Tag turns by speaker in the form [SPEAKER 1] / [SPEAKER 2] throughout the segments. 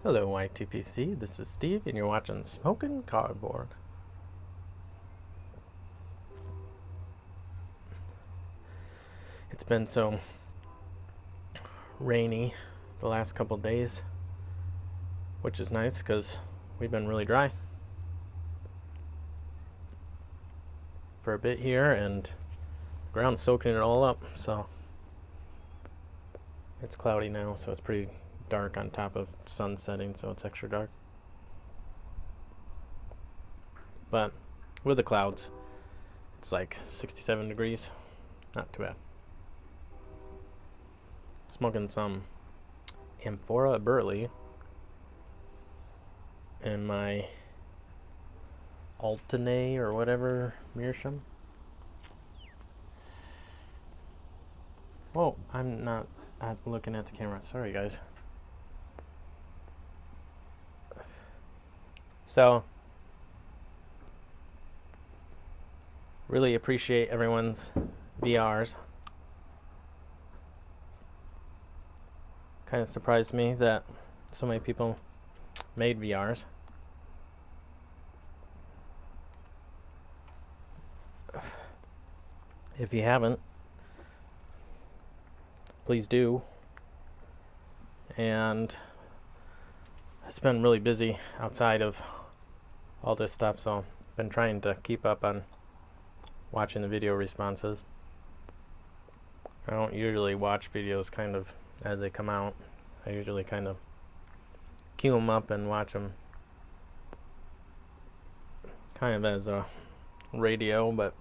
[SPEAKER 1] Hello YTPC, this is Steve and you're watching Smoking Cardboard. It's been so rainy the last couple days, which is nice because we've been really dry for a bit here and the ground's soaking it all up, so it's cloudy now, so it's pretty dark on top of sun setting, so it's extra dark. But with the clouds, it's like 67 degrees, not too bad. Smoking some Amphora Burley and my Alternate or whatever Meerschaum. Whoa, I'm not looking at the camera. Sorry, guys. So, really appreciate everyone's VRs. Kind of surprised me that so many people made VRs. If you haven't, please do. And it's been really busy outside of all this stuff, so I've been trying to keep up on watching the video responses. I don't usually watch videos kind of as they come out. I usually kind of queue them up and watch them kind of as a radio, but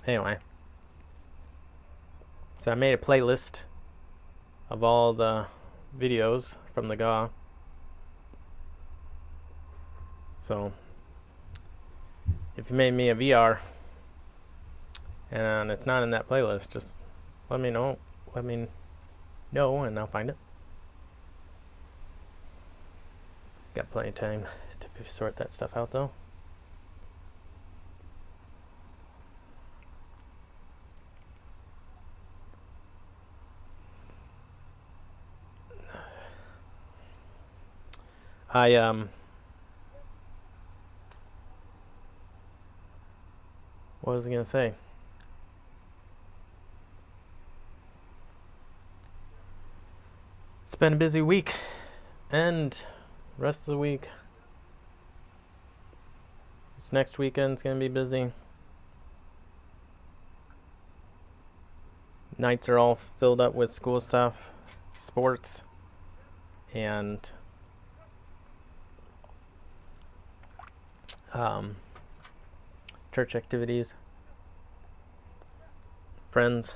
[SPEAKER 1] anyway. So I made a playlist of all the videos from the GA. So if you made me a VR and it's not in that playlist, just let me know. Let me know and I'll find it. Got plenty of time to sort that stuff out though. What was I gonna say? It's been a busy week, and rest of the week, this next weekend's gonna be busy. Nights are all filled up with school stuff, sports, and church activities, friends,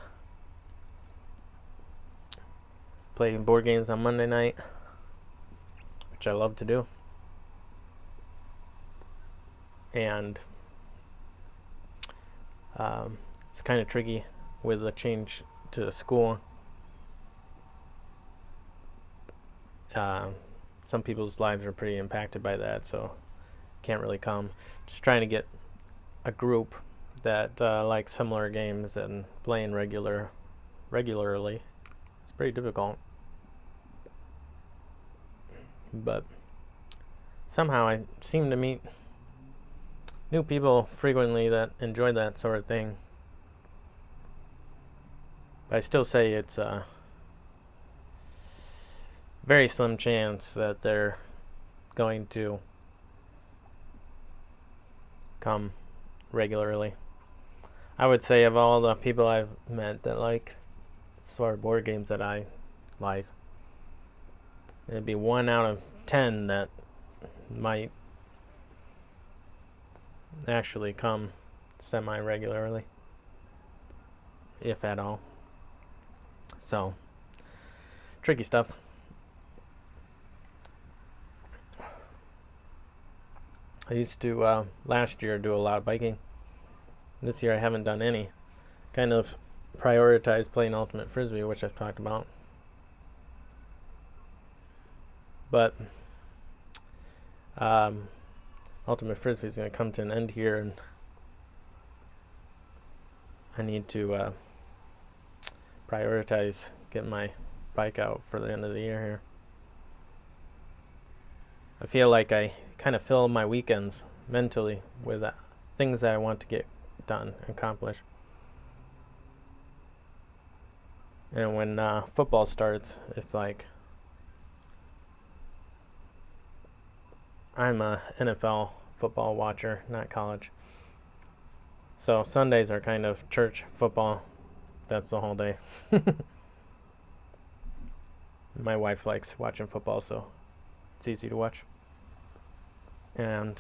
[SPEAKER 1] playing board games on Monday night, which I love to do, and it's kind of tricky with the change to school. Some people's lives are pretty impacted by that, so can't really come. Just trying to get a group that likes similar games and playing regularly. It's pretty difficult, but somehow I seem to meet new people frequently that enjoy that sort of thing. But I still say it's a very slim chance that they're going to come regularly. I would say of all the people I've met that like sort of board games that I like, it'd be 1 out of 10 that might actually come semi-regularly, if at all. So, tricky stuff. I used to, last year, do a lot of biking. This year I haven't done any. Kind of prioritized playing Ultimate Frisbee, which I've talked about. But Ultimate Frisbee is going to come to an end here, and I need to prioritize getting my bike out for the end of the year here. I feel like I kind of fill my weekends mentally with things that I want to get done, accomplish. And when football starts, it's like I'm a NFL football watcher, not college. So Sundays are kind of church football. That's the whole day. My wife likes watching football, so it's easy to watch. And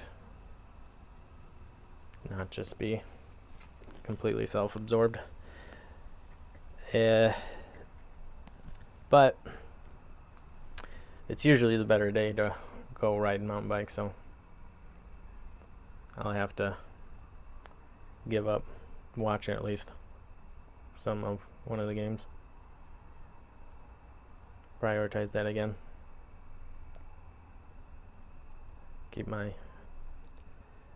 [SPEAKER 1] not just be completely self-absorbed. But it's usually the better day to go ride a mountain bike, so I'll have to give up watching at least some of one of the games. Prioritize that again. Keep my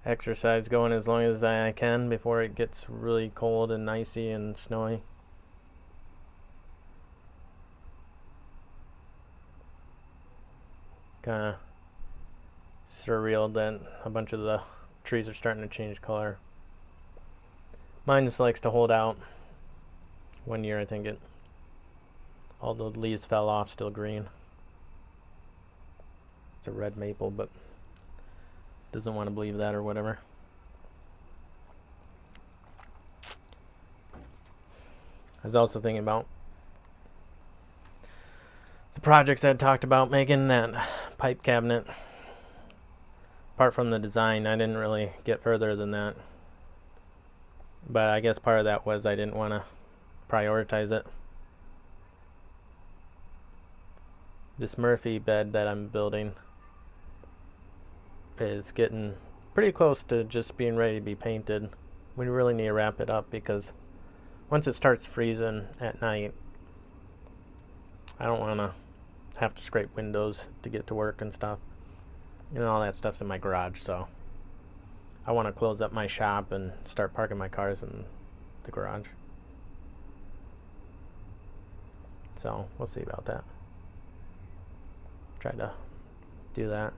[SPEAKER 1] exercise going as long as I can before it gets really cold and icy and snowy. Kind of surreal that a bunch of the trees are starting to change color. Mine just likes to hold out. One year I think all the leaves fell off, still green. It's a red maple, but doesn't want to believe that or whatever. I was also thinking about the projects I had talked about making, that pipe cabinet. Apart from the design, I didn't really get further than that. But I guess part of that was I didn't want to prioritize it. This Murphy bed that I'm building is getting pretty close to just being ready to be painted. We really need to wrap it up because once it starts freezing at night, I don't want to have to scrape windows to get to work and stuff. You know, all that stuff's in my garage, so I want to close up my shop and start parking my cars in the garage. So we'll see about that. Try to do that.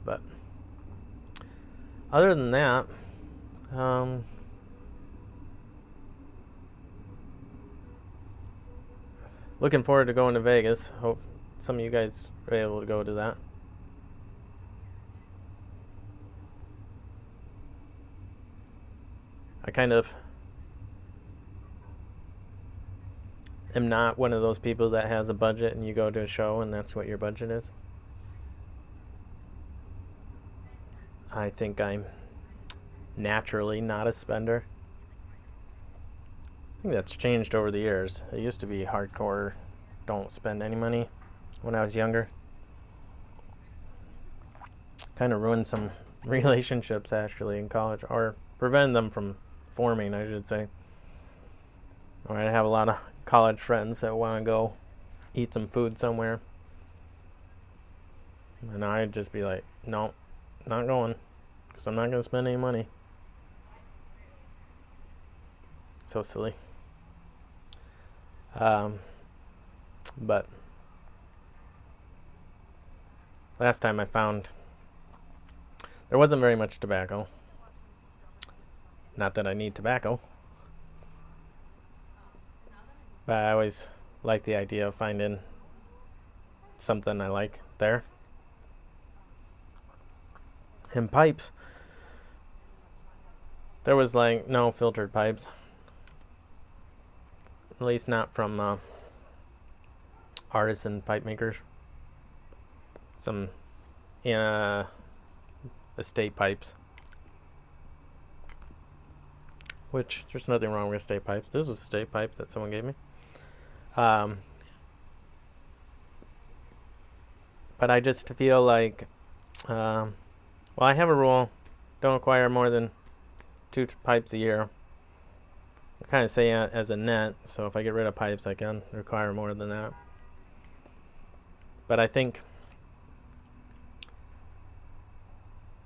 [SPEAKER 1] But other than that, looking forward to going to Vegas. Hope some of you guys are able to go to that. I kind of am not one of those people that has a budget and you go to a show and that's what your budget is. I think I'm naturally not a spender. I think that's changed over the years. It used to be hardcore, don't spend any money when I was younger. Kind of ruined some relationships actually in college, or prevented them from forming, I should say. Or I have a lot of college friends that want to go eat some food somewhere. And I'd just be like, no, not going, because I'm not going to spend any money. So silly. But last time I found there wasn't very much tobacco. Not that I need tobacco. But I always like the idea of finding something I like there. And pipes. There was like no filtered pipes. At least not from artisan pipe makers. Some estate pipes. Which, there's nothing wrong with estate pipes. This was a estate pipe that someone gave me. But I just feel like, well, I have a rule. Don't acquire more than 2 pipes a year. I kind of say it as a net, so if I get rid of pipes, I can require more than that. But I think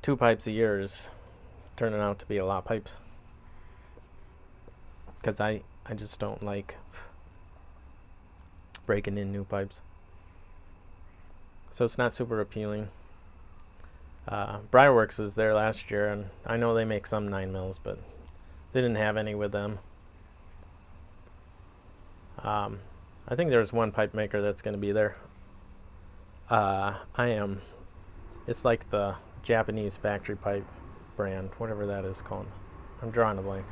[SPEAKER 1] 2 pipes a year is turning out to be a lot of pipes. because I just don't like breaking in new pipes. So it's not super appealing. Briarworks was there last year, and I know they make some 9mm, but they didn't have any with them. I think there's one pipe maker that's going to be there. It's like the Japanese factory pipe brand, whatever that is called. I'm drawing a blank.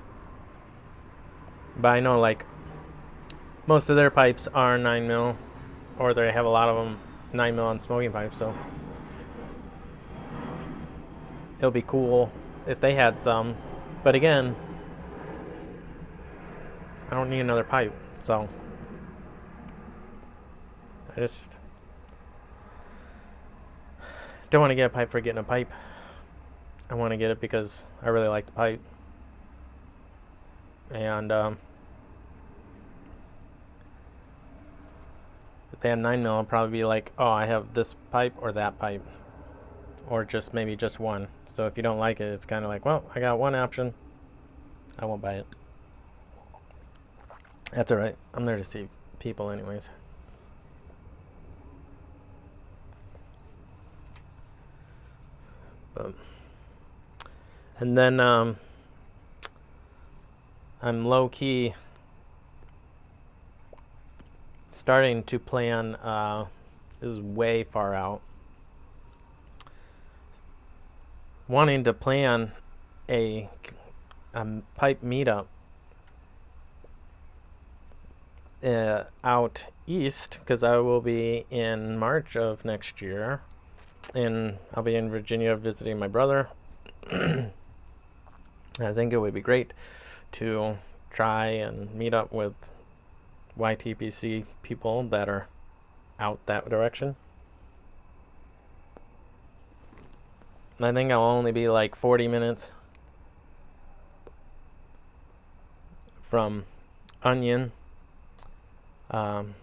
[SPEAKER 1] But I know like most of their pipes are 9mm, or they have a lot of them 9mm on smoking pipes, so it'll be cool if they had some. But again, I don't need another pipe, so I just don't want to get a pipe for getting a pipe. I want to get it because I really like the pipe. And if they had 9mm, I'll probably be like, oh, I have this pipe or that pipe, or just maybe just one. So if you don't like it, it's kind of like, well, I got one option, I won't buy it. That's alright, I'm there to see people anyways. And then I'm low-key starting to plan, this is way far out, wanting to plan a pipe meetup out east, because I will be in March of next year, and I'll be in Virginia visiting my brother. I think it would be great to try and meet up with YTPC people that are out that direction. I think I'll only be like 40 minutes from Onion. To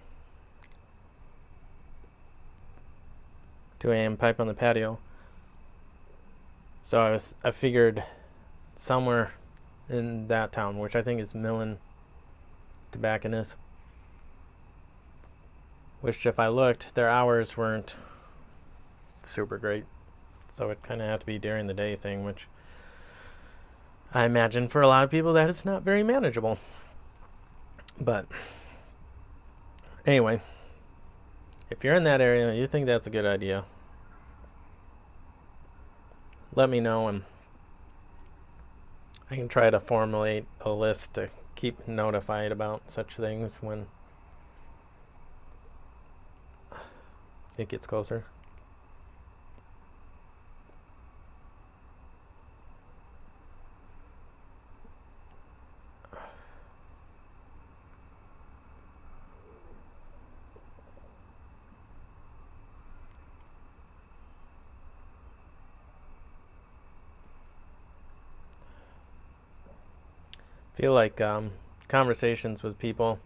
[SPEAKER 1] AM pipe on the patio. So I figured somewhere in that town, which I think is Millen Tobacconist, which if I looked, their hours weren't super great. So it kind of had to be during the day thing, which I imagine for a lot of people that it's not very manageable. But anyway, if you're in that area and you think that's a good idea, let me know, and I can try to formulate a list to keep notified about such things when it gets closer. Feel like conversations with people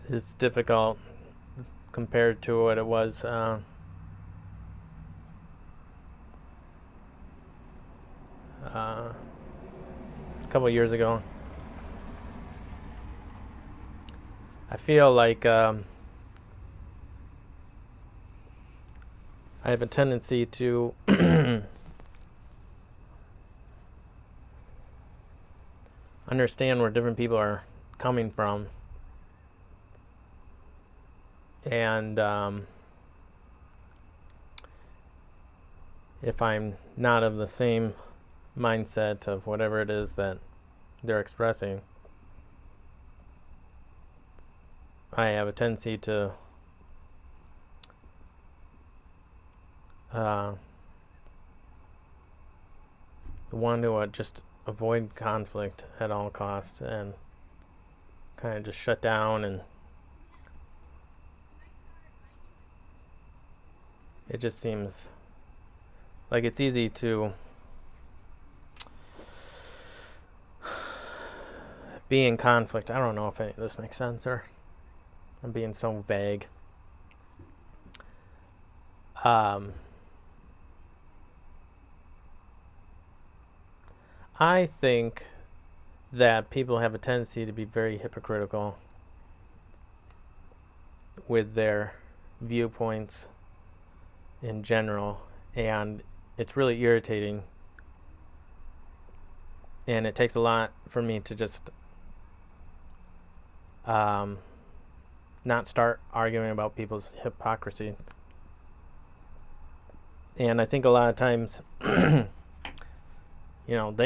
[SPEAKER 1] is difficult compared to what it was a couple years ago. I feel like I have a tendency to understand where different people are coming from, and if I'm not of the same mindset of whatever it is that they're expressing, I have a tendency to want to just avoid conflict at all costs and kind of just shut down, and it just seems like it's easy to be in conflict. I don't know if any of this makes sense, or I'm being so vague. I think that people have a tendency to be very hypocritical with their viewpoints in general, and it's really irritating, and it takes a lot for me to just not start arguing about people's hypocrisy. And I think a lot of times they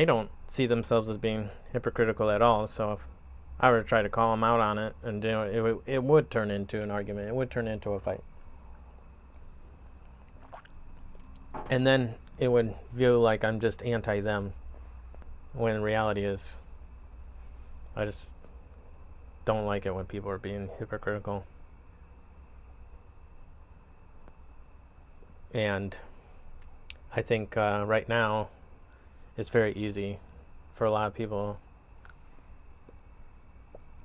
[SPEAKER 1] don't see themselves as being hypocritical at all. So if I were to try to call them out on it, and it would turn into an argument. It would turn into a fight. And then it would feel like I'm just anti-them, when in reality is I just don't like it when people are being hypocritical. And I think right now it's very easy for a lot of people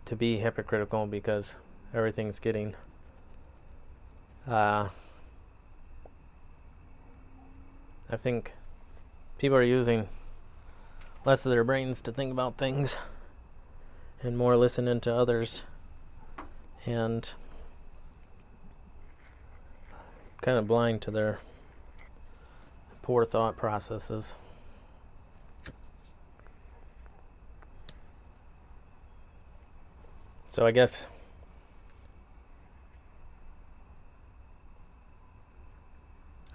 [SPEAKER 1] to be hypocritical because everything's getting I think people are using less of their brains to think about things and more listening to others, and kind of blind to their poor thought processes. So I guess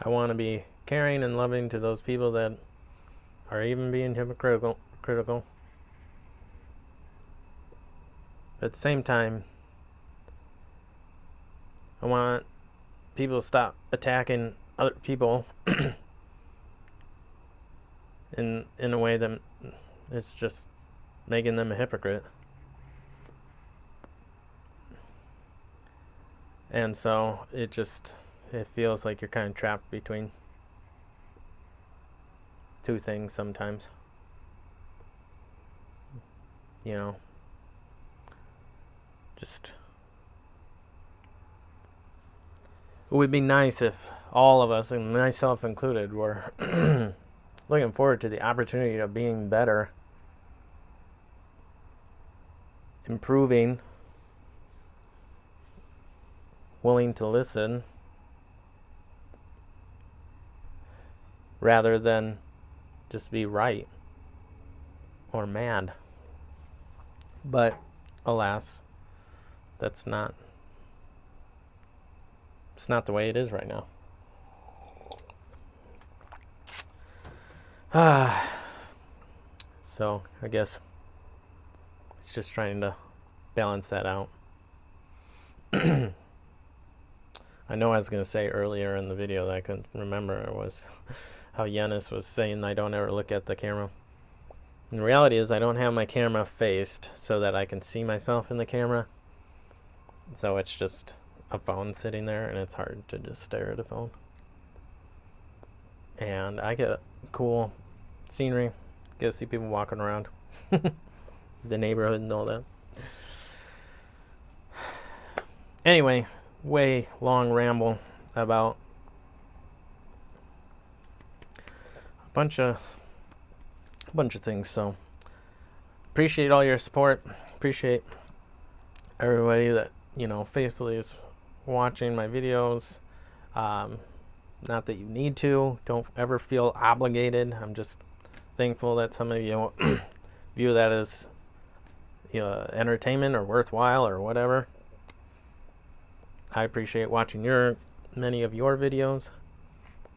[SPEAKER 1] I want to be caring and loving to those people that are even being hypocritical. But at the same time, I want people to stop attacking other people in a way that it's just making them a hypocrite. And so it feels like you're kind of trapped between two things sometimes. Just it would be nice if all of us, and myself included, were looking forward to the opportunity of being better, improving, willing to listen, rather than just be right or mad. But alas, it's not the way it is right now. So I guess it's just trying to balance that out. I know I was going to say earlier in the video that I couldn't remember was how Yennis was saying I don't ever look at the camera. And the reality is I don't have my camera faced so that I can see myself in the camera. So it's just a phone sitting there, and it's hard to just stare at a phone. And I get cool scenery, get to see people walking around the neighborhood and all that. Anyway, way long ramble about a bunch of things. So appreciate all your support. Appreciate everybody that faithfully is watching my videos. Not that you need to. Don't ever feel obligated. I'm just thankful that some of you view that as entertainment or worthwhile or whatever. I appreciate watching many of your videos,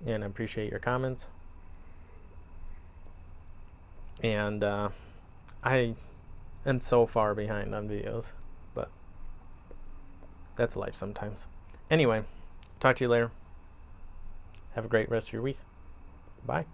[SPEAKER 1] and I appreciate your comments. And I am so far behind on videos, but that's life sometimes. Anyway, talk to you later. Have a great rest of your week. Bye.